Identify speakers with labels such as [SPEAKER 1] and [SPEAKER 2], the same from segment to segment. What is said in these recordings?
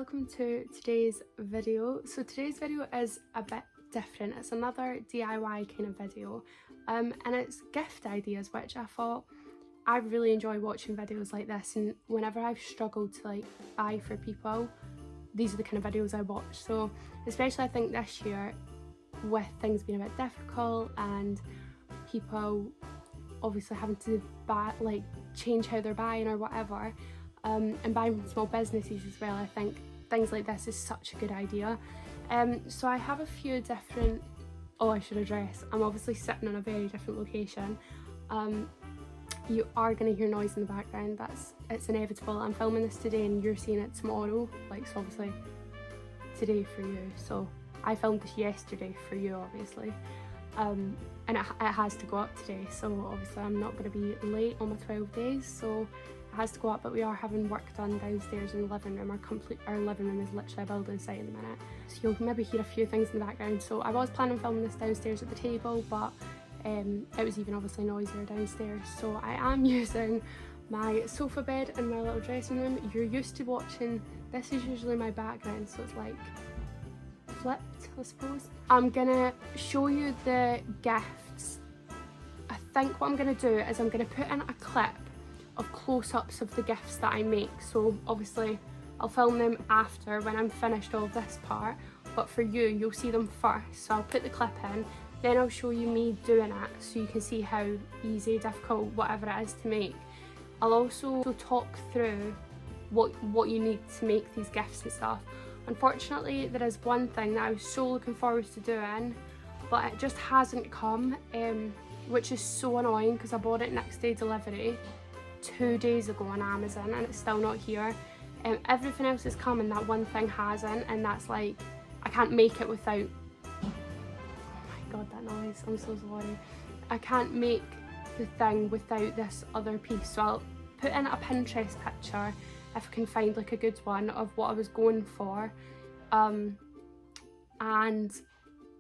[SPEAKER 1] welcome to today's video. So today's video is a bit different. It's another DIY kind of video and it's gift ideas, which I thought I really enjoy watching videos like this, and whenever I've struggled to like buy for people, these are the kind of videos I watch. So especially I think this year, with things being a bit difficult and people obviously having to buy, like change how they're buying or whatever, and buying from small businesses as well, I think things like this is such a good idea. So I have a few different, I should address, I'm obviously sitting in a very different location. You are going to hear noise in the background, it's inevitable. I'm filming this today and you're seeing it tomorrow, like, so obviously today for you. So I filmed this yesterday for you, obviously, and it has to go up today, so obviously I'm not going to be late on my 12 days, so it has to go up. But we are having work done downstairs in the living room. Our living room is literally a building site in the minute, so you'll maybe hear a few things in the background. So I was planning on filming this downstairs at the table, but it was even obviously noisier downstairs, so I am using my sofa bed in my little dressing room. You're used to watching, this is usually my background, so it's like flipped, I suppose. I'm gonna show you the gifts. I think what I'm gonna do is I'm gonna put in a clip of close-ups of the gifts that I make. So obviously I'll film them after when I'm finished all of this part, but for you, you'll see them first. So I'll put the clip in, then I'll show you me doing it so you can see how easy, difficult, whatever it is to make. I'll also talk through what you need to make these gifts and stuff. Unfortunately, there is one thing that I was so looking forward to doing, but it just hasn't come, which is so annoying because I bought it next day delivery 2 days ago on Amazon and it's still not here. Everything else is coming, that one thing hasn't, and that's like, I can't make it without, God, that noise, I'm so sorry. I can't make the thing without this other piece, so I'll put in a Pinterest picture if I can find like a good one of what I was going for, and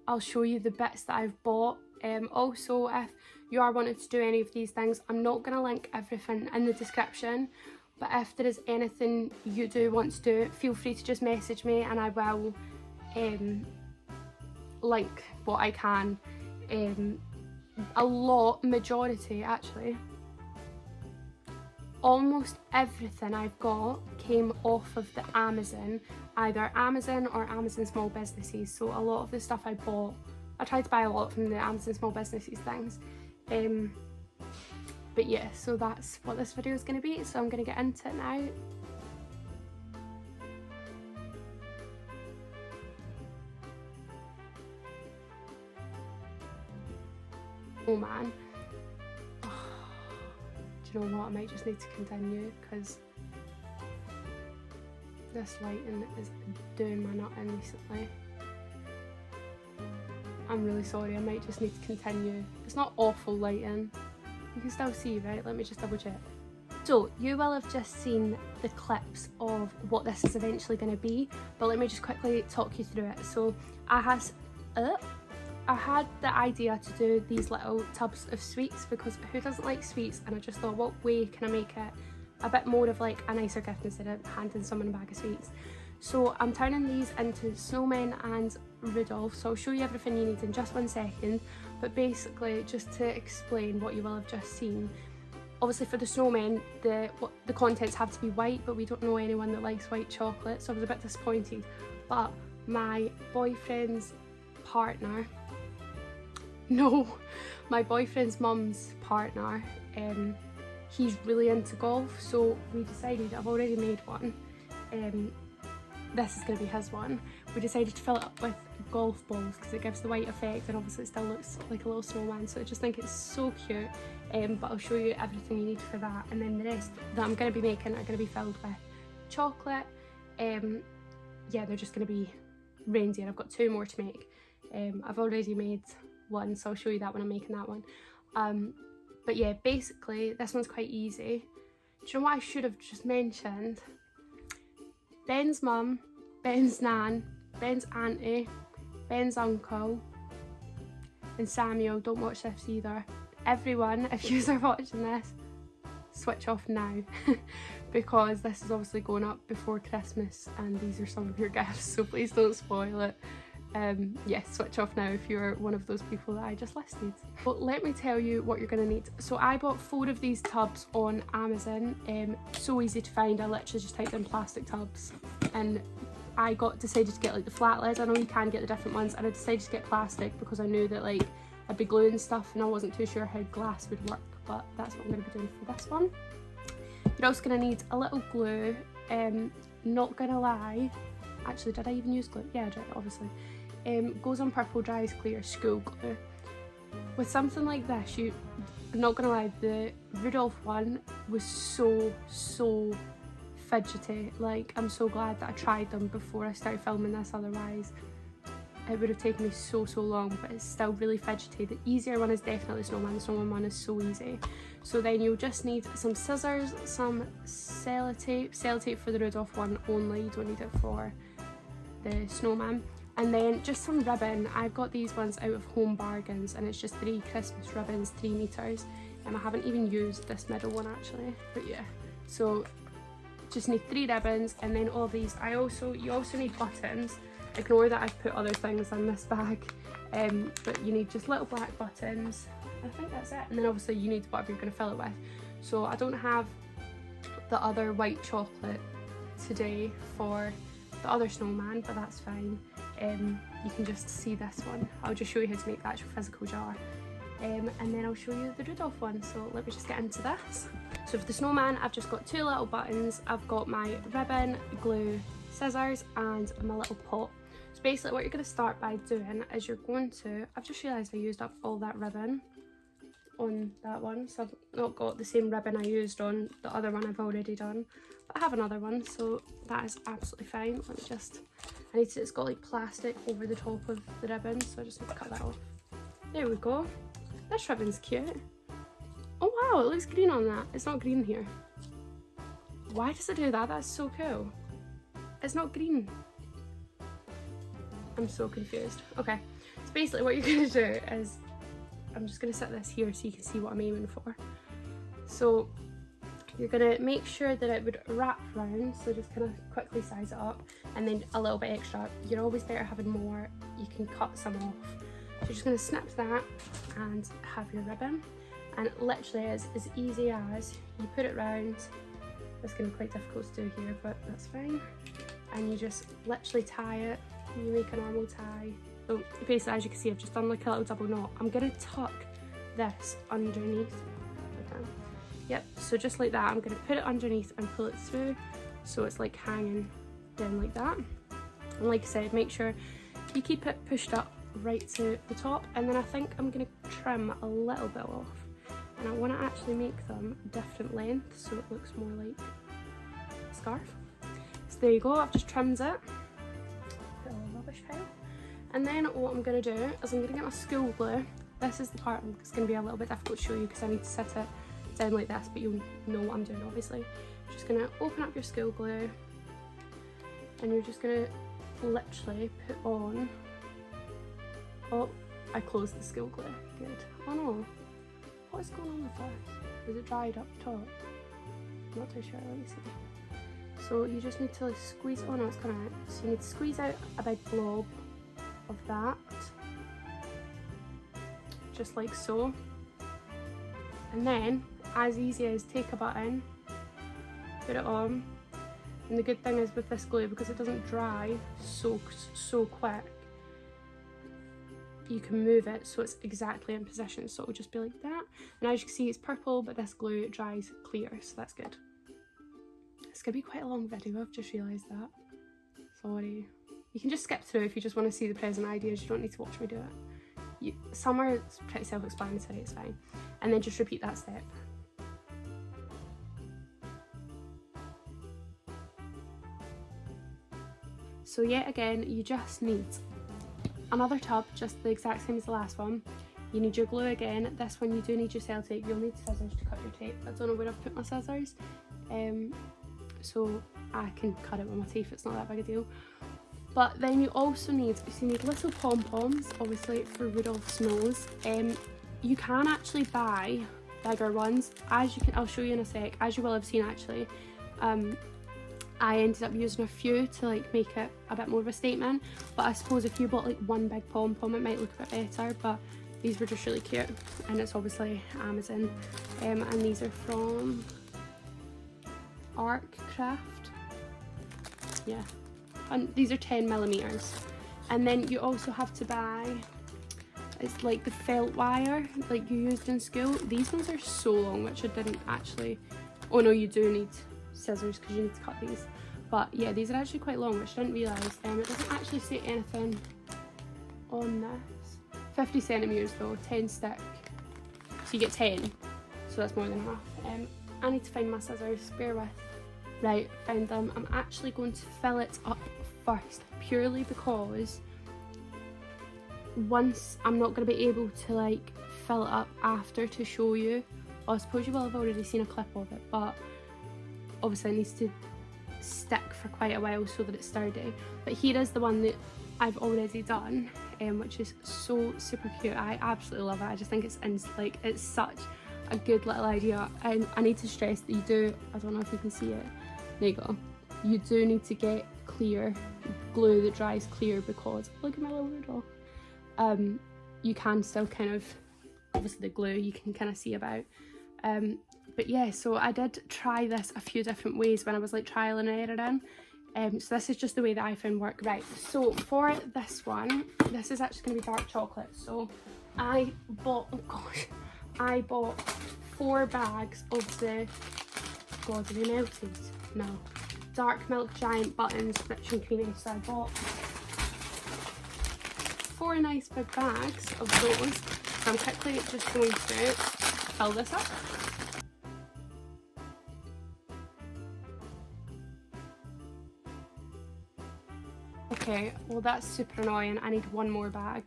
[SPEAKER 1] I'll show you the bits that I've bought. Also, if you are wanting to do any of these things, I'm not going to link everything in the description, but if there is anything you do want to do, feel free to just message me and I will link what I can. Majority actually, almost everything I've got came off of the Amazon, either Amazon or Amazon small businesses. So a lot of the stuff I bought, I tried to buy a lot from the Amazon small businesses things. But yeah, so that's what this video is going to be, so I'm going to get into it now. Oh man. Do you know what? I might just need to continue because this lighting is doing my nut in recently. I'm really sorry, I might just need to continue. It's not awful lighting. You can still see, right? Let me just double check. So you will have just seen the clips of what this is eventually going to be, but let me just quickly talk you through it. So I had the idea to do these little tubs of sweets because who doesn't like sweets, and I just thought, what way can I make it a bit more of like a nicer gift instead of handing someone a bag of sweets. So I'm turning these into snowmen and Rudolph, so I'll show you everything you need in just 1 second, but basically just to explain what you will have just seen. Obviously for the snowmen, the contents have to be white, but we don't know anyone that likes white chocolate, so I was a bit disappointed. But my boyfriend's partner, my boyfriend's mum's partner, he's really into golf, so we decided, I've already made one, this is going to be his one. We decided to fill it up with golf balls because it gives the white effect, and obviously it still looks like a little snowman, so I just think it's so cute. But I'll show you everything you need for that, and then the rest that I'm going to be making are going to be filled with chocolate. Yeah, they're just going to be reindeer. I've got 2 more to make. I've already made one, so I'll show you that when I'm making that one. But yeah, basically this one's quite easy. Do you know what I should have just mentioned? Ben's mum, Ben's nan, Ben's auntie, Ben's uncle, and Samuel, don't watch this either. Everyone, if you are watching this, switch off now because this is obviously going up before Christmas and these are some of your gifts, so please don't spoil it. Yeah, switch off now if you're one of those people that I just listed. But let me tell you what you're going to need. So I bought 4 of these tubs on Amazon. So easy to find. I literally just typed in plastic tubs and I decided to get like the flat lids. I know you can get the different ones, and I decided to get plastic because I knew that like I'd be gluing stuff and I wasn't too sure how glass would work, but that's what I'm going to be doing for this one. You're also going to need a little glue. Not gonna lie, actually did I even use glue? Yeah, I did, obviously. Goes on purple, dries clear, school glue. With something like this, I'm not gonna lie, the Rudolph one was so fidgety. Like, I'm so glad that I tried them before I started filming this, otherwise it would have taken me so long, but it's still really fidgety. The easier one is definitely Snowman. The Snowman one is so easy. So then you'll just need some scissors, some sellotape for the Rudolph one only, you don't need it for the Snowman. And then just some ribbon. I've got these ones out of Home Bargains and it's just 3 Christmas ribbons, 3 meters. And I haven't even used this middle one actually, but yeah. So just need 3 ribbons, and then all these. You also need buttons. Ignore that I've put other things in this bag, but you need just little black buttons. I think that's it. And then obviously you need whatever you're going to fill it with. So I don't have the other white chocolate today for the other Snowman, but that's fine. You can just see this one. I'll just show you how to make the actual physical jar. And then I'll show you the Rudolph one, so let me just get into this. So for the Snowman, I've just got 2 little buttons. I've got my ribbon, glue, scissors and my little pot. So basically what you're going to start by doing is you're going to, I've just realised I used up all that ribbon on that one, so I've not got the same ribbon I used on the other one I've already done, but I have another one, so that is absolutely fine. Let me just, it's got like plastic over the top of the ribbon, so I just need to cut that off. There we go. This ribbon's cute. Oh wow, it looks green on that. It's not green here. Why does it do that? That's so cool. It's not green. I'm so confused. Okay, so basically what you're going to do is, I'm just going to set this here so you can see what I'm aiming for. So you're going to make sure that it would wrap round, so just kind of quickly size it up, and then a little bit extra. You're always better having more. You can cut some off. So you're just going to snip that and have your ribbon, and it literally is as easy as you put it round. It's going to be quite difficult to do here, but that's fine. And you just literally tie it. You make a normal tie. So basically, as you can see, I've just done like a little double knot. I'm going to tuck this underneath. Okay. Yep, so just like that, I'm going to put it underneath and pull it through so it's like hanging down like that. And like I said, make sure you keep it pushed up right to the top, and then I think I'm going to trim a little bit off, and I want to actually make them different lengths so it looks more like a scarf. So there you go, I've just trimmed it. Put a little rubbish pile. And then what I'm going to do is I'm going to get my school glue. This is the part that's going to be a little bit difficult to show you because I need to set it down like this, but you'll know what I'm doing obviously. Just going to open up your school glue, and you're just going to literally put on. Oh, I closed the school glue. Good. Oh no. What is going on with this? Is it dried up top? I'm not too sure. Let me see. So you just need to like squeeze. Oh no, it's coming out. So you need to squeeze out a big blob of that, just like so. And then, as easy as take a button, put it on. And the good thing is with this glue, because it doesn't dry so quick, you can move it so it's exactly in position, so it'll just be like that. And as you can see, it's purple, but this glue dries clear, so that's good. It's gonna be quite a long video, I've just realised that. Sorry. You can just skip through if you just want to see the present ideas, you don't need to watch me do it. Some are pretty self-explanatory, it's fine. And then just repeat that step. So yet again, you just need another tub, just the exact same as the last one. You need your glue again. This one you do need your sellotape. You'll need scissors to cut your tape. I don't know where I've put my scissors, so I can cut it with my teeth. It's not that big a deal. But then you also need, little pom-poms, obviously for Rudolph's nose. You can actually buy bigger ones. As you can, I'll show you in a sec, as you will have seen actually, I ended up using a few to like make it a bit more of a statement, but I suppose if you bought like one big pom-pom it might look a bit better, but these were just really cute, and it's obviously Amazon, and these are from Artcraft, yeah, and these are 10mm. And then you also have to buy, it's like the felt wire like you used in school. These ones are so long, which I didn't actually, oh no, you do need scissors because you need to cut these, but yeah, these are actually quite long, which I didn't realise. It doesn't actually say anything on this. 50cm though, 10 stick, so you get 10, so that's more than enough. I need to find my scissors, bear with. Right, found them. I'm actually going to fill it up first, purely because once I'm not going to be able to like fill it up after to show you. Well, I suppose you will have already seen a clip of it, but obviously it needs to stick for quite a while so that it's sturdy. But here is the one that I've already done, which is so super cute. I absolutely love it. I just think it's like it's such a good little idea, and I need to stress that you do, I don't know if you can see it, there you go, you do need to get clear glue that dries clear, because look at my little doll. You can still kind of, obviously the glue you can kind of see about, but yeah, so I did try this a few different ways when I was like trial and erroring. So this is just the way that I found work. Right, so for this one, this is actually going to be dark chocolate. So I bought, oh gosh, I bought 4 bags of the, God, are they melted? No. Dark Milk Giant Buttons, rich and creamy. So I bought 4 nice big bags of those. So I'm quickly just going to fill this up. Okay, well that's super annoying. I need one more bag.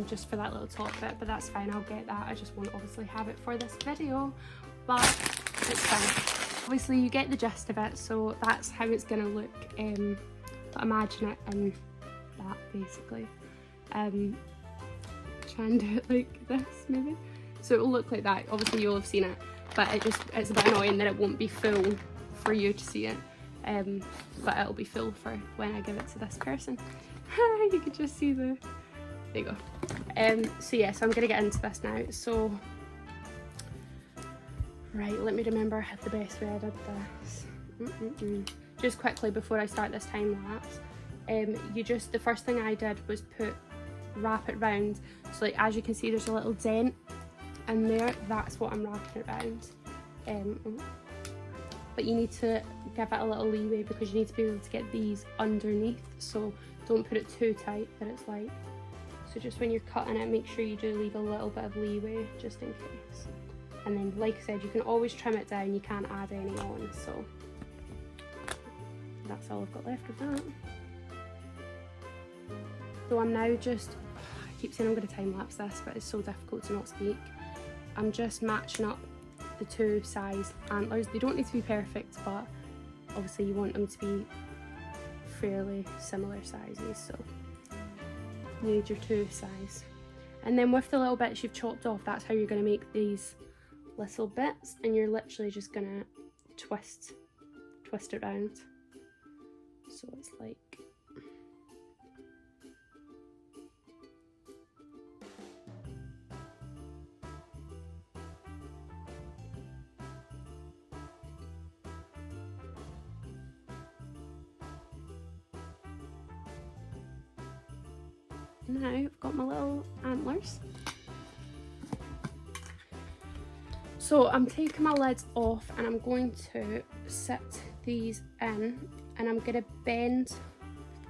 [SPEAKER 1] Just for that little top bit, but that's fine, I'll get that. I just won't obviously have it for this video, but it's fine. Obviously you get the gist of it, so that's how it's gonna look. But imagine it in that basically. Try and do it like this maybe. So it will look like that. Obviously you'll have seen it, but it's a bit annoying that it won't be full for you to see it. But it'll be full for when I give it to this person. You can just see the, there you go. So yeah, so I'm gonna get into this now. So right, let me remember the best way I did this. Just quickly before I start this time lapse, the first thing I did was wrap it round. So like as you can see, there's a little dent in there. That's what I'm wrapping it round. But you need to give it a little leeway because you need to be able to get these underneath. So don't put it too tight that it's like. So just when you're cutting it, make sure you do leave a little bit of leeway just in case. And then, like I said, you can always trim it down, you can't add any on, so that's all I've got left of that. So I'm now just, I keep saying I'm going to time lapse this, but it's so difficult to not speak. I'm just matching up the 2 size antlers. They don't need to be perfect, but obviously you want them to be fairly similar sizes, so you need your 2 size. And then with the little bits you've chopped off, that's how you're going to make these little bits, and you're literally just going to twist it around. So it's like, now I've got my little antlers. So I'm taking my lids off and I'm going to sit these in, and I'm going to bend,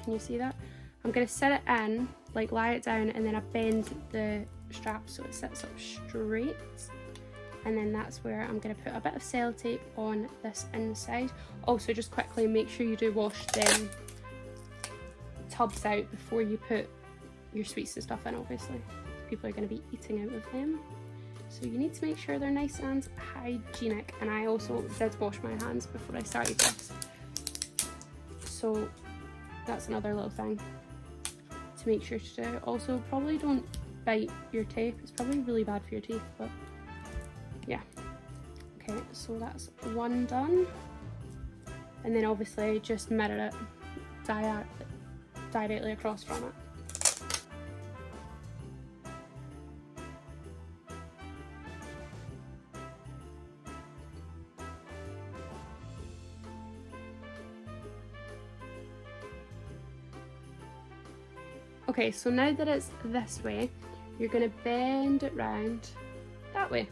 [SPEAKER 1] can you see that? I'm going to sit it in, like lie it down, and then I bend the strap so it sits up straight. And then that's where I'm going to put a bit of sellotape on this inside. Also, just quickly, make sure you do wash them tubs out before you put your sweets and stuff in, obviously. People are going to be eating out of them. So you need to make sure they're nice and hygienic. And I also did wash my hands before I started this. So that's another little thing to make sure to do. Also, probably don't bite your tape. It's probably really bad for your teeth, but yeah. Okay, so that's one done. And then obviously just mirror it directly across from it. Okay, so now that it's this way, you're going to bend it round that way.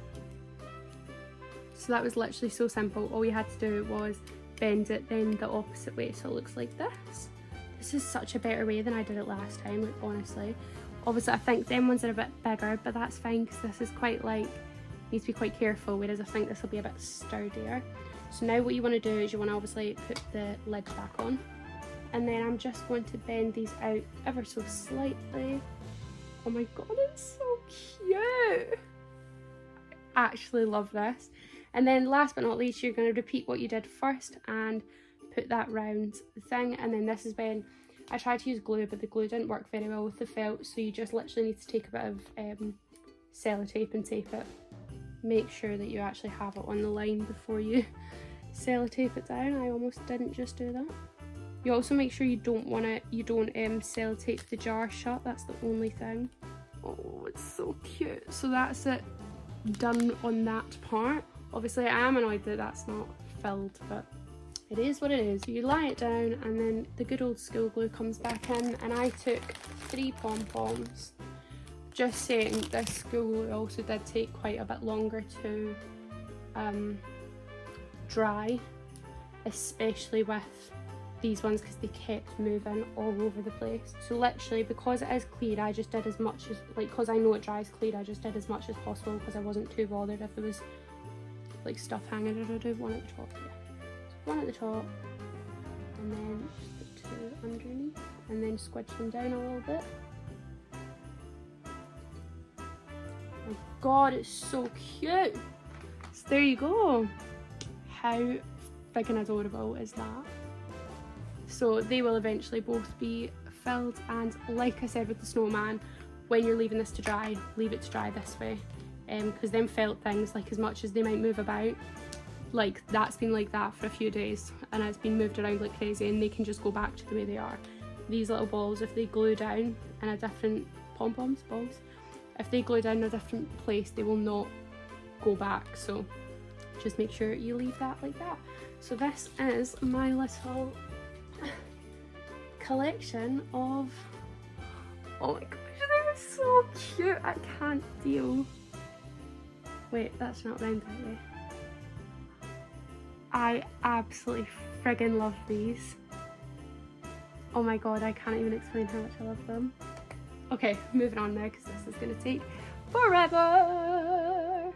[SPEAKER 1] So that was literally so simple. All you had to do was bend it then the opposite way, so it looks like this. This is such a better way than I did it last time, like honestly. Obviously I think them ones are a bit bigger, but that's fine because this is quite like, needs to be quite careful, whereas I think this will be a bit sturdier. So now what you want to do is you want to obviously put the lid back on. And then I'm just going to bend these out ever so slightly. Oh my god, it's so cute! I actually love this. And then last but not least, you're going to repeat what you did first and put that round thing. And then this is when I tried to use glue, but the glue didn't work very well with the felt, so you just literally need to take a bit of sellotape and tape it. Make sure that you actually have it on the line before you sellotape it down. I almost didn't just do that. You also make sure you don't sellotape the jar shut, that's the only thing. Oh, it's so cute. So that's it done on that part. Obviously I am annoyed that that's not filled, but it is what it is. You lie it down and then the good old school glue comes back in, and I took 3 pom-poms. Just saying, this school glue also did take quite a bit longer to dry, especially with these ones because they kept moving all over the place. So literally, because it is clear, I just did as much as, like, because I know it dries clear, I just did as much as possible because I wasn't too bothered if there was like stuff hanging. Did I do one at the top? Yeah. So one at the top, and then just put 2 underneath, and then squidge them down a little bit. Oh my god, it's so cute! So there you go. How friggin' adorable is that? So they will eventually both be filled, and like I said with the snowman, when you're leaving this to dry, leave it to dry this way, because them felt things, like as much as they might move about, like that's been like that for a few days and it's been moved around like crazy, and they can just go back to the way they are. These little balls, if they glue down in a different pom-poms balls, if they glue down in a different place, they will not go back, so just make sure you leave that like that. So this is my little collection of, oh my gosh, they're so cute, I can't deal. Wait, that's not round that way. I absolutely friggin' love these. Oh my god, I can't even explain how much I love them. Okay, moving on now because this is going to take forever.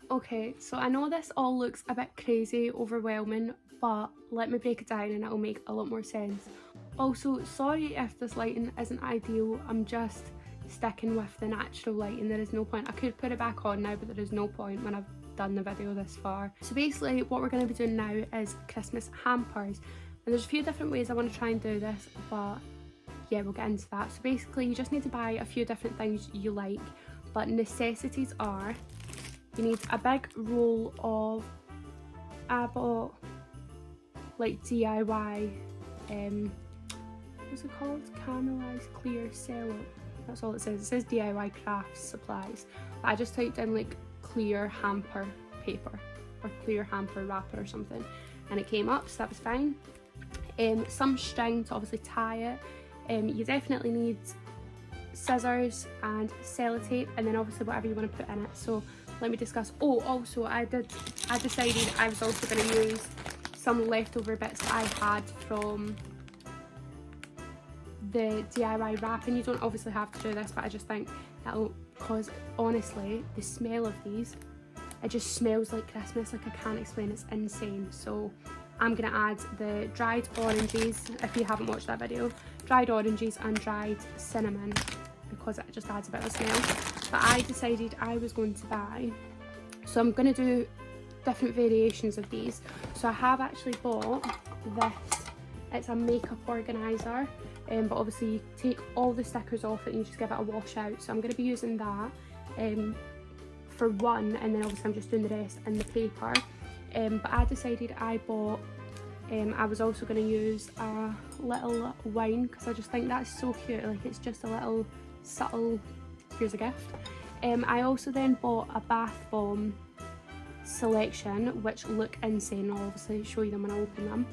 [SPEAKER 1] Okay, so I know this all looks a bit crazy, overwhelming, but let me break it down and it'll make a lot more sense. Also, sorry if this lighting isn't ideal, I'm just sticking with the natural lighting. There is no point. I could put it back on now, but there is no point when I've done the video this far. So basically what we're going to be doing now is Christmas hampers, and there's a few different ways I want to try and do this, but yeah, we'll get into that. So basically you just need to buy a few different things you like, but necessities are, you need a big roll of, I bought like DIY, what's it called? Caramelized clear cello. That's all it says. It says DIY crafts supplies. But I just typed in like clear hamper paper or clear hamper wrapper or something, and it came up, so that was fine. Some string to obviously tie it. You definitely need scissors and sellotape, and then obviously whatever you want to put in it. So let me discuss. Oh, also I decided I was also going to use some leftover bits that I had from the DIY wrap, and you don't obviously have to do this, but I just think that'll, because honestly the smell of these, it just smells like Christmas, like I can't explain, it's insane. So I'm going to add the dried oranges, if you haven't watched that video, dried oranges and dried cinnamon, because it just adds a bit of a smell. But I decided I was going to buy, so I'm going to do different variations of these. So I have actually bought this It's a makeup organiser, but obviously you take all the stickers off it and you just give it a wash out. So I'm going to be using that for one, and then obviously I'm just doing the rest in the paper. But I decided I was also going to use a little wine, because I just think that's so cute. Like, it's just a little subtle, here's a gift. I also then bought a bath bomb selection, which look insane. I'll obviously show you them when I open them.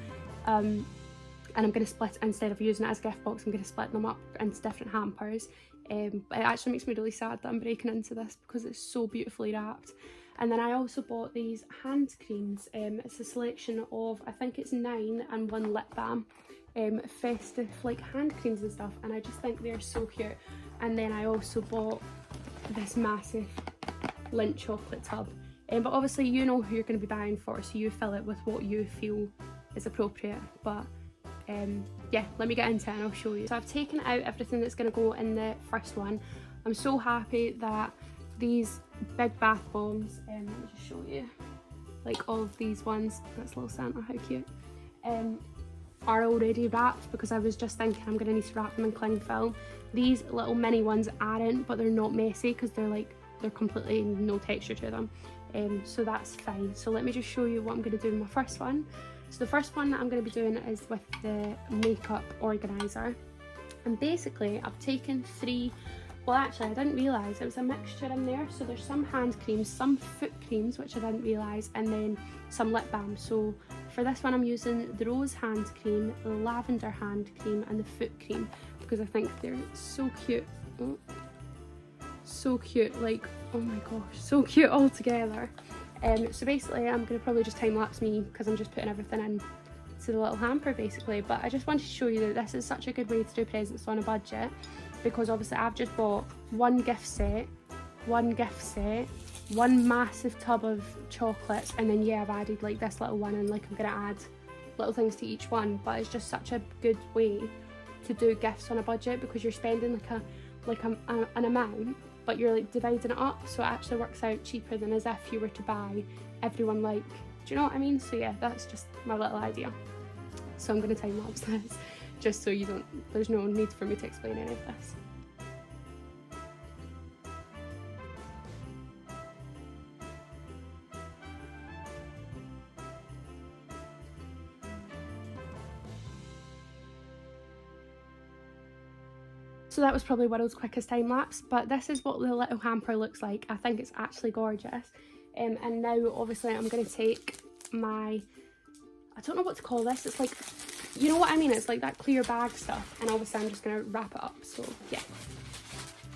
[SPEAKER 1] And I'm going to split, instead of using it as a gift box, I'm going to split them up into different hampers. But it actually makes me really sad that I'm breaking into this because it's so beautifully wrapped. And then I also bought these hand creams. It's a selection of, I think it's 9 and 1 lip balm, festive like hand creams and stuff, and I just think they're so cute. And then I also bought this massive Lindt chocolate tub. But obviously you know who you're going to be buying for, so you fill it with what you feel is appropriate. But yeah, let me get into it and I'll show you. So I've taken out everything that's going to go in the first one. I'm so happy that these big bath bombs, let me just show you, like all of these ones, that's little Santa, how cute, are already wrapped, because I was just thinking I'm going to need to wrap them in cling film. These little mini ones aren't, but they're not messy because they're completely no texture to them, so that's fine. So let me just show you what I'm going to do in my first one. So the first one that I'm going to be doing is with the makeup organiser, and basically I've taken 3, well actually I didn't realise it was a mixture in there, so there's some hand creams, some foot creams which I didn't realise, and then some lip balm. So for this one I'm using the rose hand cream, the lavender hand cream and the foot cream, because I think they're so cute. Oh, so cute, like, oh my gosh, so cute all together. So basically I'm going to probably just time lapse me, because I'm just putting everything in to the little hamper basically. But I just wanted to show you that this is such a good way to do presents on a budget, because obviously I've just bought one gift set, one massive tub of chocolates, and then yeah, I've added like this little one, and like I'm going to add little things to each one. But it's just such a good way to do gifts on a budget, because you're spending an amount, but you're like dividing it up, so it actually works out cheaper than as if you were to buy everyone, like, do you know what I mean? So yeah, that's just my little idea. So I'm going to time lapse this, just so you don't, there's no need for me to explain any of this. So that was probably world's quickest time lapse, but this is what the little hamper looks like. I think it's actually gorgeous. And now obviously I'm going to take my, I don't know what to call this, it's like, you know what I mean, it's like that clear bag stuff, and obviously I'm just going to wrap it up. So yeah,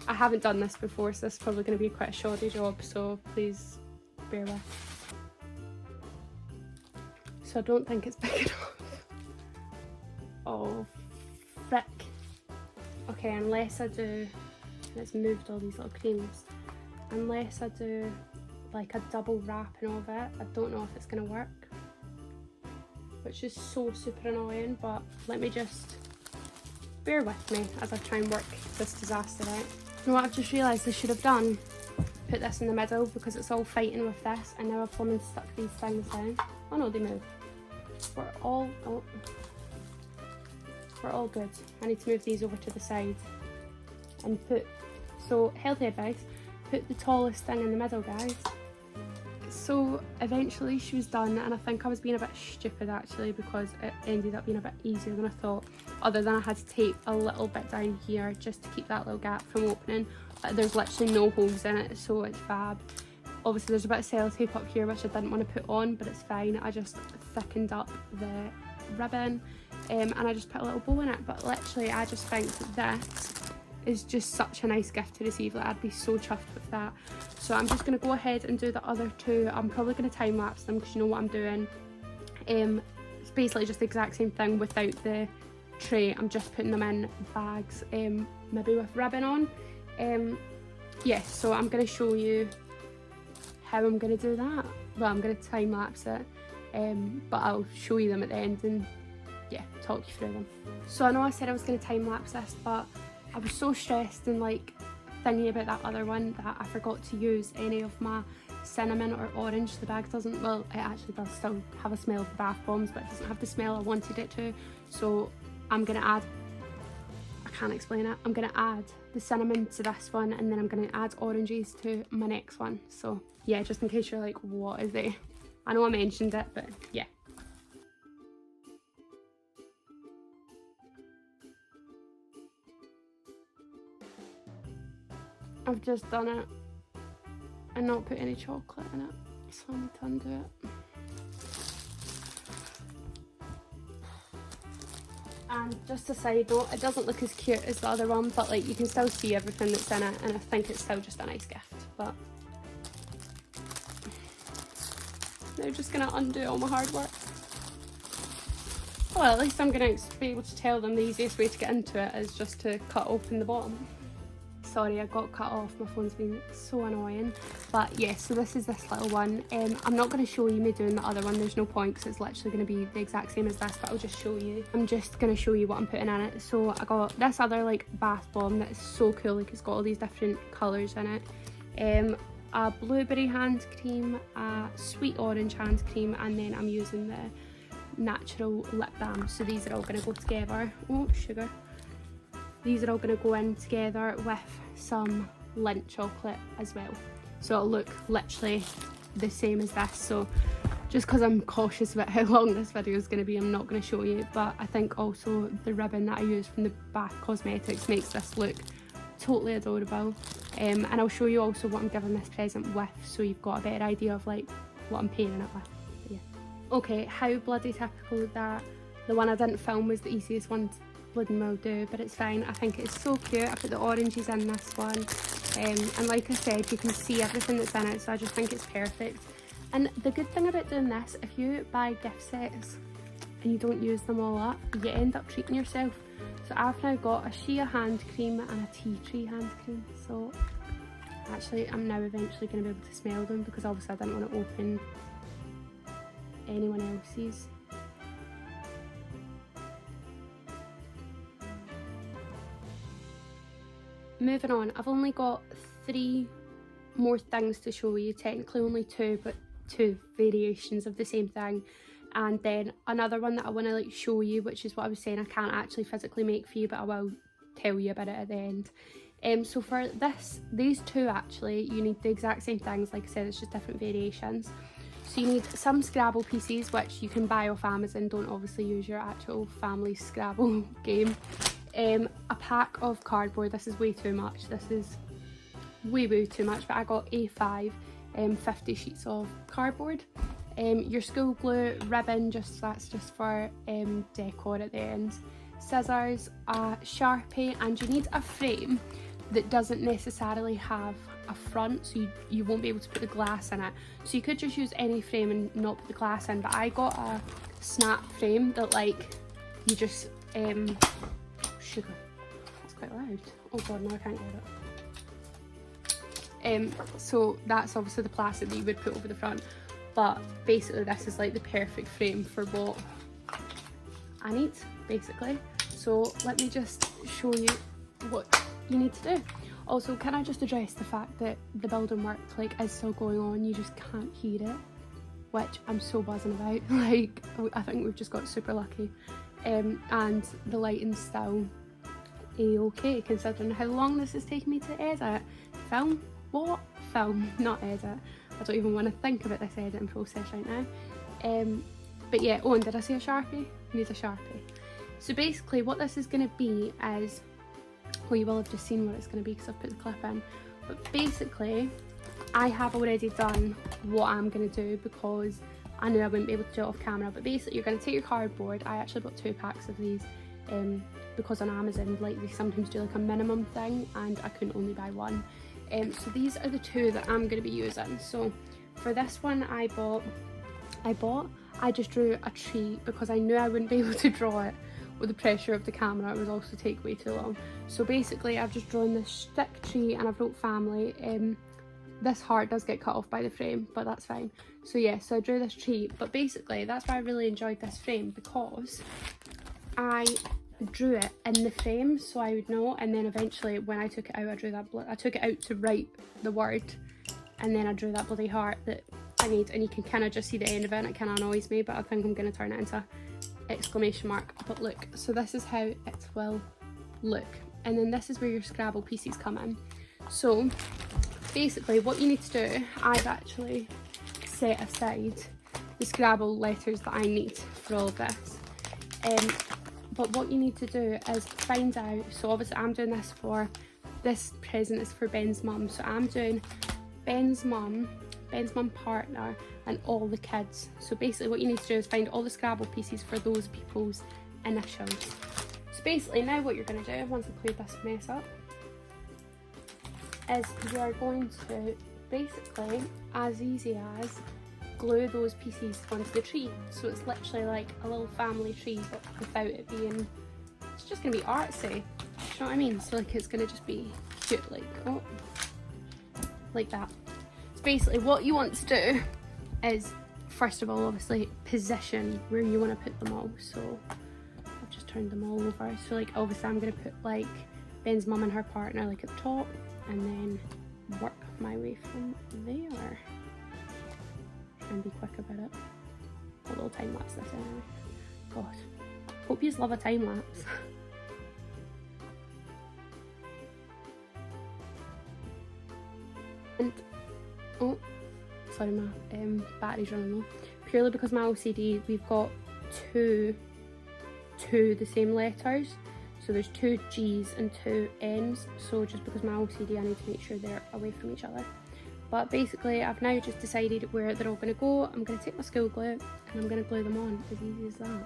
[SPEAKER 1] I haven't done this before, so this is probably going to be quite a shoddy job, so please bear with. So I don't think it's big enough. Oh frick. Okay, unless I do, and it's moved all these little creams, unless I do like a double wrapping of it, I don't know if it's going to work, which is so super annoying. But let me just, bear with me as I try and work this disaster out. You know what I've just realised I should have done? Put this in the middle, because it's all fighting with this, and now I've plumbing stuck these things down. Oh no, they move. We're all good. I need to move these over to the side and put, so healthy advice, put the tallest thing in the middle, guys. So eventually she was done, and I think I was being a bit stupid actually, because it ended up being a bit easier than I thought, other than I had to tape a little bit down here just to keep that little gap from opening. There's literally no holes in it, so it's fab. Obviously there's a bit of sellotape up here which I didn't want to put on, but it's fine. I just thickened up the ribbon, and I just put a little bow in it. But literally I just think that this is just such a nice gift to receive. Like, I'd be so chuffed with that. So I'm just going to go ahead and do the other two. I'm probably going to time lapse them, because you know what I'm doing. It's basically just the exact same thing without the tray. I'm just putting them in bags, maybe with ribbon on. Yeah, so I'm going to show you how I'm going to do that. Well, I'm going to time lapse it, but I'll show you them at the end and yeah, talk you through them. So I know I said I was going to time lapse this, but I was so stressed and like thingy about that other one that I forgot to use any of my cinnamon or orange. The bag doesn't, well, it actually does still have a smell of the bath bombs, but it doesn't have the smell I wanted it to. So I'm going to add, I can't explain it, I'm going to add the cinnamon to this one, and then I'm going to add oranges to my next one. So yeah, just in case you're like, what is it? I know I mentioned it, but yeah. I've just done it and not put any chocolate in it, so I need to undo it. And just a side note, it doesn't look as cute as the other one, but like you can still see everything that's in it, and I think it's still just a nice gift. But they're just gonna undo all my hard work. Well, at least I'm gonna be able to tell them the easiest way to get into it is just to cut open the bottom. Sorry, I got cut off, my phone's been so annoying. But yeah, so this is this little one. I'm not going to show you me doing the other one, there's no point, because it's literally going to be the exact same as this, but I'll just show you. I'm just going to show you what I'm putting in it. So I got this other like bath bomb that is so cool, like it's got all these different colours in it. A blueberry hand cream, a sweet orange hand cream, and then I'm using the natural lip balm. So these are all going to go together. Oh, sugar. These are all going to go in together with some Lindt chocolate as well. So it'll look literally the same as this. So just because I'm cautious about how long this video is going to be, I'm not going to show you. But I think also the ribbon that I used from the Bath Cosmetics makes this look totally adorable. And I'll show you also what I'm giving this present with, so you've got a better idea of like what I'm pairing it with. But yeah. Okay, how bloody typical that the one I didn't film was the easiest one to bloody well do, but it's fine. I think it's so cute. I put the oranges in this one, and like I said, you can see everything that's in it, so I just think it's perfect. And the good thing about doing this, if you buy gift sets and you don't use them all up, you end up treating yourself. So I've now got a Shea hand cream and a tea tree hand cream. So actually I'm now eventually going to be able to smell them, because obviously I didn't want to open anyone else's. Moving on, I've only got 3 more things to show you, technically only 2, but 2 variations of the same thing, and then another one that I want to like show you, which is what I was saying I can't actually physically make for you, but I will tell you about it at the end. So for these 2 actually, you need the exact same things. Like I said, it's just different variations. So you need some Scrabble pieces, which you can buy off Amazon. Don't obviously use your actual family's Scrabble game. A pack of cardboard. This is way too much. This is way too much, but I got A5, 50 sheets of cardboard. Your school glue, ribbon, that's just for decor at the end. Scissors, a Sharpie, and you need a frame that doesn't necessarily have a front, so you won't be able to put the glass in it. So you could just use any frame and not put the glass in, but I got a snap frame that like you just sugar, that's quite loud. Oh god, no, I can't get it. So that's obviously the plastic that you would put over the front, but basically this is like the perfect frame for what I need, basically. So let me just show you what you need to do. Also, can I just address the fact that the building work like is still going on, you just can't hear it, which I'm so buzzing about. Like, I think we've just got super lucky. And the lighting's still a-okay, considering how long this has taken me to edit. Film? What? Film, not edit. I don't even want to think about this editing process right now. But yeah, oh, and did I say a Sharpie? Need a Sharpie. So basically what this is going to be is, well, you will have just seen what it's going to be because I've put the clip in, but basically I have already done what I'm going to do because I knew I wouldn't be able to do it off camera. But basically you're going to take your cardboard. I actually bought 2 packs of these because on Amazon like they sometimes do like a minimum thing and I couldn't only buy 1. So these are the 2 that I'm going to be using. So for this one I just drew a tree because I knew I wouldn't be able to draw it with the pressure of the camera. It would also take way too long. So basically I've just drawn this stick tree and I've wrote family. This heart does get cut off by the frame, but that's fine. So yeah, so I drew this tree, but basically that's why I really enjoyed this frame, because I drew it in the frame so I would know, and then eventually when I took it out, I drew that I took it out to write the word and then I drew that bloody heart that I need, and you can kind of just see the end of it, and it kind of annoys me, but I think I'm going to turn it into exclamation mark. But look, so this is how it will look, and then this is where your Scrabble pieces come in. So basically what you need to do, I've actually set aside the Scrabble letters that I need for all of this, but what you need to do is find out, so obviously I'm doing this for, this present is for Ben's mum, so I'm doing Ben's mum partner, and all the kids. So basically what you need to do is find all the Scrabble pieces for those people's initials. So basically now what you're going to do, once I've cleared this mess up, is you are going to basically, as easy as, glue those pieces onto the tree. So it's literally like a little family tree, but without it being, it's just going to be artsy. Do you know what I mean? So like it's going to just be cute, like, oh, like that. So basically what you want to do is, first of all, obviously position where you want to put them all. So I've just turned them all over. So like obviously I'm going to put like Ben's mum and her partner like at the top, and then work my way from there. And be quick about it. A little time lapse this anyway. God, hope you love a time lapse. And oh, sorry, my battery's running low. Purely because my OCD, we've got two the same letters. So there's 2 G's and 2 N's. So just because my OCD, I need to make sure they're away from each other. But basically I've now just decided where they're all going to go. I'm going to take my school glue and I'm going to glue them on, as easy as that.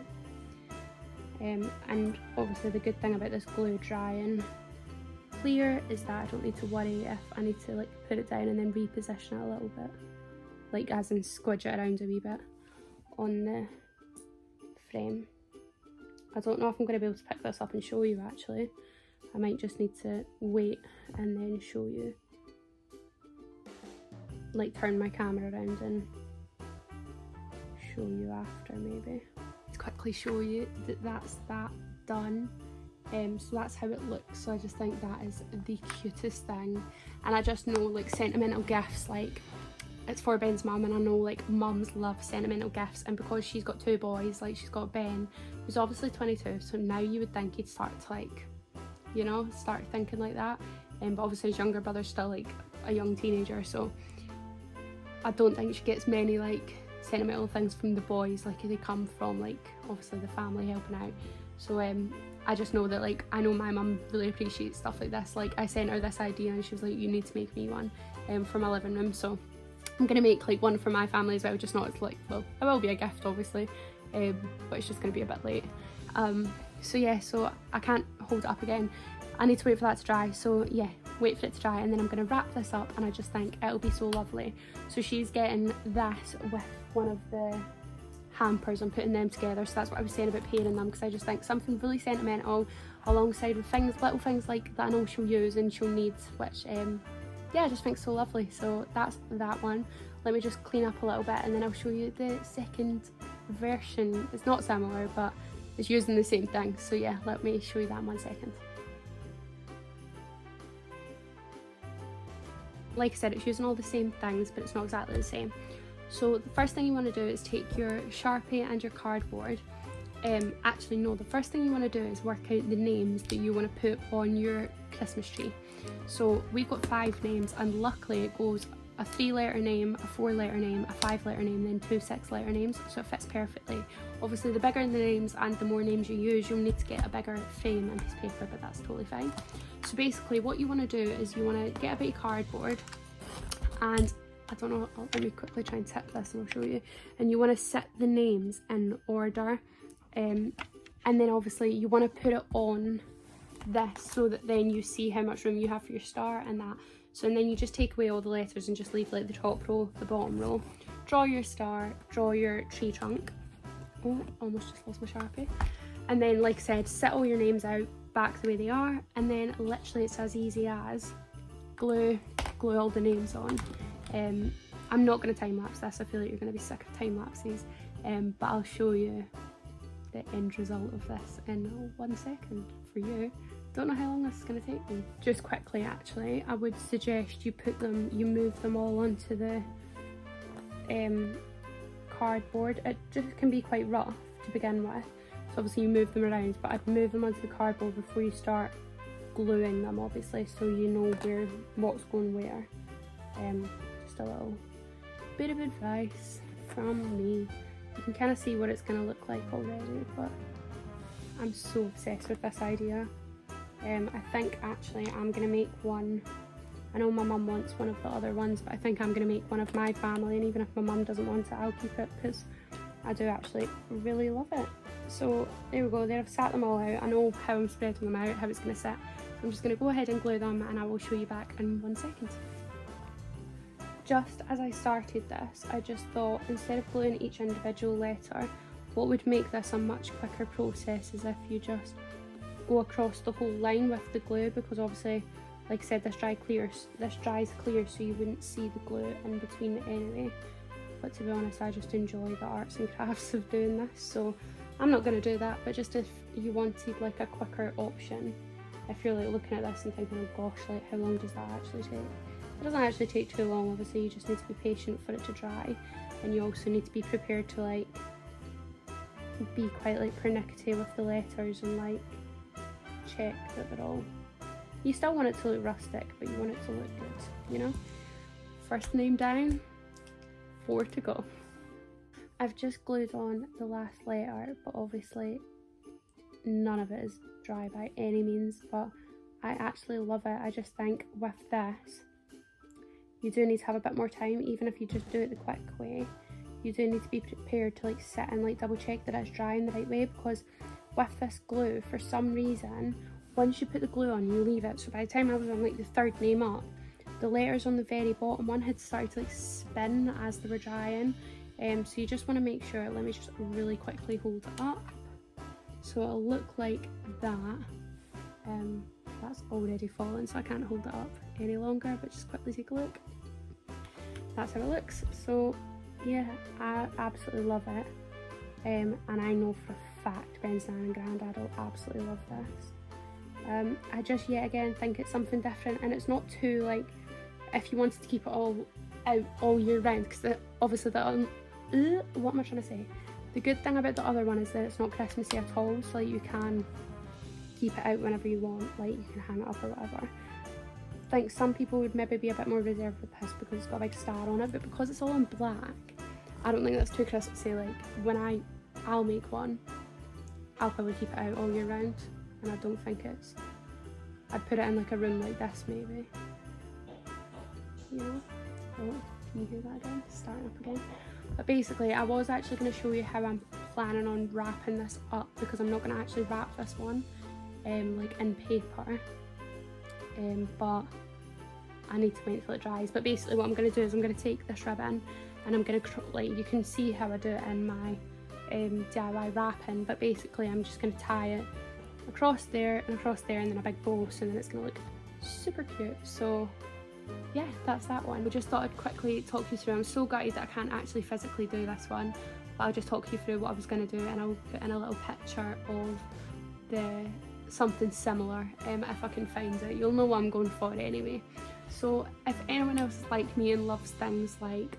[SPEAKER 1] And obviously the good thing about this glue drying clear is that I don't need to worry if I need to like put it down and then reposition it a little bit, like as in squidge it around a wee bit on the frame. I don't know if I'm going to be able to pick this up and show you actually. I might just need to wait and then show you. Like turn my camera around and show you after maybe. Let's quickly show you that that's that done. So that's how it looks. So I just think that is the cutest thing, and I just know like sentimental gifts, like it's for Ben's mum, and I know like mums love sentimental gifts, and because she's got 2 boys, like she's got Ben who's obviously 22, so now you would think he'd start to like, you know, start thinking like that, but obviously his younger brother's still like a young teenager, so I don't think she gets many like sentimental things from the boys, like they come from like obviously the family helping out. So I just know that like I know my mum really appreciates stuff like this. Like I sent her this idea and she was like, you need to make me one for my living room, so I'm gonna make like one for my family as well, just not as like, well, it will be a gift obviously, but it's just gonna be a bit late. So yeah, so I can't hold it up again, I need to wait for that to dry. So yeah, wait for it to dry, and then I'm going to wrap this up, and I just think it'll be so lovely. So she's getting this with one of the hampers and putting them together, so that's what I was saying about pairing them, because I just think something really sentimental alongside with things, little things like that I know she'll use and she'll need, which yeah, I just think so lovely. So that's that one. Let me just clean up a little bit and then I'll show you the second version. It's not similar, but it's using the same thing. So yeah, let me show you that in 1 second. Like I said, it's using all the same things, but it's not exactly the same. So the first thing you want to do is take your Sharpie and your cardboard. Actually no, the first thing you want to do is work out the names that you want to put on your Christmas tree. So we've got 5 names, and luckily it goes a 3-letter name, a 4-letter name, a 5-letter name, then 2 6-letter names, so it fits perfectly. Obviously the bigger the names and the more names you use, you'll need to get a bigger frame and piece of paper, but that's totally fine. So basically what you want to do is you want to get a bit of cardboard, and I don't know, let me quickly try and tip this and I'll show you. And you want to set the names in order, and then obviously you want to put it on this so that then you see how much room you have for your star and that. So and then you just take away all the letters and just leave like the top row, the bottom row. Draw your star, draw your tree trunk. Oh, almost just lost my Sharpie. And then like I said, set all your names out back the way they are, and then literally it's as easy as glue all the names on. I'm not going to time lapse this, I feel like you're going to be sick of time lapses, but I'll show you the end result of this in 1 second for you. don't know how long this is going to take me. Just quickly actually, I would suggest you move them all onto the cardboard. It just can be quite rough to begin with, so obviously you move them around, but I'd move them onto the cardboard before you start gluing them, obviously, so you know what's going where. Just a little bit of advice from me. You can kind of see what it's going to look like already, but I'm so obsessed with this idea. I think actually I'm going to make one. I know my mum wants one of the other ones, but I think I'm going to make one of my family, and even if my mum doesn't want it, I'll keep it because I do actually really love it. So there we go, there I've sat them all out. I know how I'm spreading them out, how it's going to sit. So I'm just going to go ahead and glue them, and I will show you back in 1 second. Just as I started this, I just thought instead of gluing each individual letter, what would make this a much quicker process is if you just go across the whole line with the glue, because obviously, like I said, this dries clear, so you wouldn't see the glue in between it anyway. But to be honest, I just enjoy the arts and crafts of doing this, so I'm not going to do that. But just if you wanted like a quicker option, if you're like looking at this and thinking, oh gosh, like how long does that actually take? It doesn't actually take too long, obviously. You just need to be patient for it to dry, and you also need to be prepared to like be quite like pernickety with the letters and like check that they're all, you still want it to look rustic, but you want it to look good, you know. First name down, 4 to go. I've just glued on the last letter, but obviously none of it is dry by any means, but I actually love it. I just think with this you do need to have a bit more time. Even if you just do it the quick way, you do need to be prepared to like sit and like double check that it's drying the right way, because with this glue, for some reason, once you put the glue on, you leave it. So by the time I was on like the 3rd name up, the letters on the very bottom one had started to like spin as they were drying. So you just want to make sure, let me just really quickly hold it up. So it'll look like that. That's already fallen, so I can't hold it up any longer, but just quickly take a look. That's how it looks. So yeah, I absolutely love it. And I know for a fact Ben's nan and granddad will absolutely love this. I just yet again think it's something different, and it's not too like, if you wanted to keep it all out all year round, because obviously what am I trying to say? The good thing about the other one is that it's not Christmassy at all, so like, you can keep it out whenever you want, like you can hang it up or whatever. I think some people would maybe be a bit more reserved with this because it's got a big star on it, but because it's all in black, I don't think that's too Christmassy. Like when I'll make one, I'll probably keep it out all year round, and I don't think I'd put it in like a room like this maybe, you know. Oh, can you hear that again? It's starting up again. But basically I was actually going to show you how I'm planning on wrapping this up, because I'm not going to actually wrap this one like in paper, but I need to wait until it dries. But basically what I'm going to do is I'm going to take this ribbon and I'm going to, like, you can see how I do it in my DIY wrapping, but basically I'm just going to tie it across there and across there, and then a big bow, so then it's going to look super cute. So yeah, that's that one. We just thought I'd quickly talk you through. I'm so gutted that I can't actually physically do this one, but I'll just talk you through what I was going to do, and I'll put in a little picture of something similar if I can find it. You'll know what I'm going for anyway. So if anyone else is like me and loves things like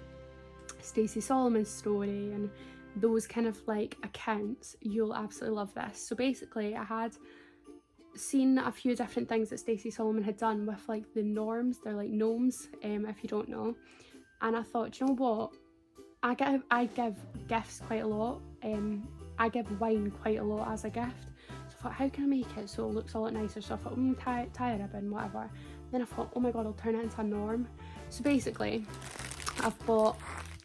[SPEAKER 1] Stacey Solomon's story and those kind of like accounts, you'll absolutely love this. So basically I had seen a few different things that Stacey Solomon had done with like the norms. They're like gnomes, if you don't know, and I thought, you know what, I give gifts quite a lot. I give wine quite a lot as a gift, so I thought, how can I make it so it looks a lot nicer? So I thought, tie a ribbon, whatever. Then I thought, oh my god, I'll turn it into a norm. So basically I've bought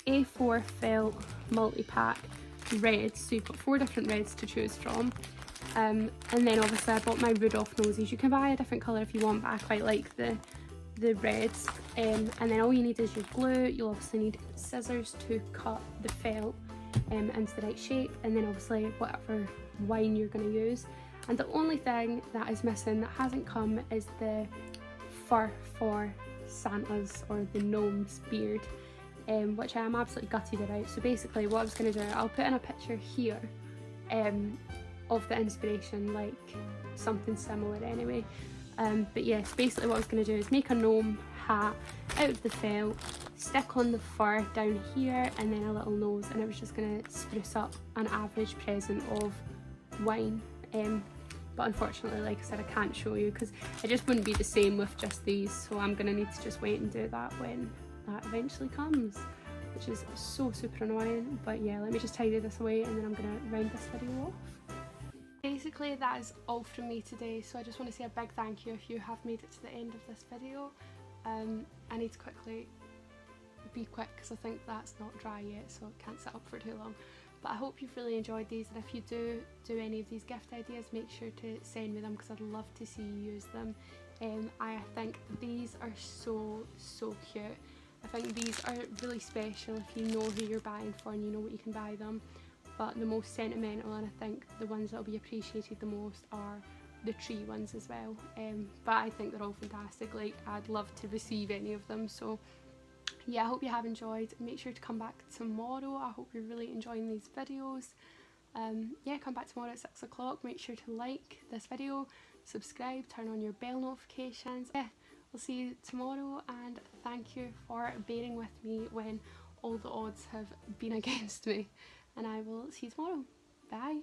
[SPEAKER 1] A4 felt multi-pack reds, so you've got 4 different reds to choose from. And then obviously I bought my Rudolph noses. You can buy a different colour if you want, but I quite like the reds. And then all you need is your glue. You'll obviously need scissors to cut the felt into the right shape, and then obviously whatever wine you're going to use. And the only thing that is missing, that hasn't come, is the fur for Santa's or the gnome's beard, which I am absolutely gutted about. So basically what I was going to do, I'll put in a picture here of the inspiration, like something similar anyway. But yes, basically what I was going to do is make a gnome hat out of the felt, stick on the fur down here and then a little nose, and I was just going to spruce up an average present of wine. But unfortunately, like I said, I can't show you because it just wouldn't be the same with just these, so I'm going to need to just wait and do that when that eventually comes, which is so super annoying. But yeah, let me just tidy this away and then I'm going to round this video off. Basically that is all from me today, so I just want to say a big thank you if you have made it to the end of this video. I need to quickly be quick because I think that's not dry yet, so it can't sit up for too long. But I hope you've really enjoyed these, and if you do any of these gift ideas, make sure to send me them because I'd love to see you use them. I think these are so cute. I think these are really special if you know who you're buying for and you know what you can buy them. But the most sentimental, and I think the ones that will be appreciated the most, are the tree ones as well. But I think they're all fantastic. Like, I'd love to receive any of them. So yeah, I hope you have enjoyed. Make sure to come back tomorrow. I hope you're really enjoying these videos. Yeah, come back tomorrow at 6 o'clock. Make sure to like this video, subscribe, turn on your bell notifications. Yeah, we'll see you tomorrow, and thank you for bearing with me when all the odds have been against me. And I will see you tomorrow. Bye.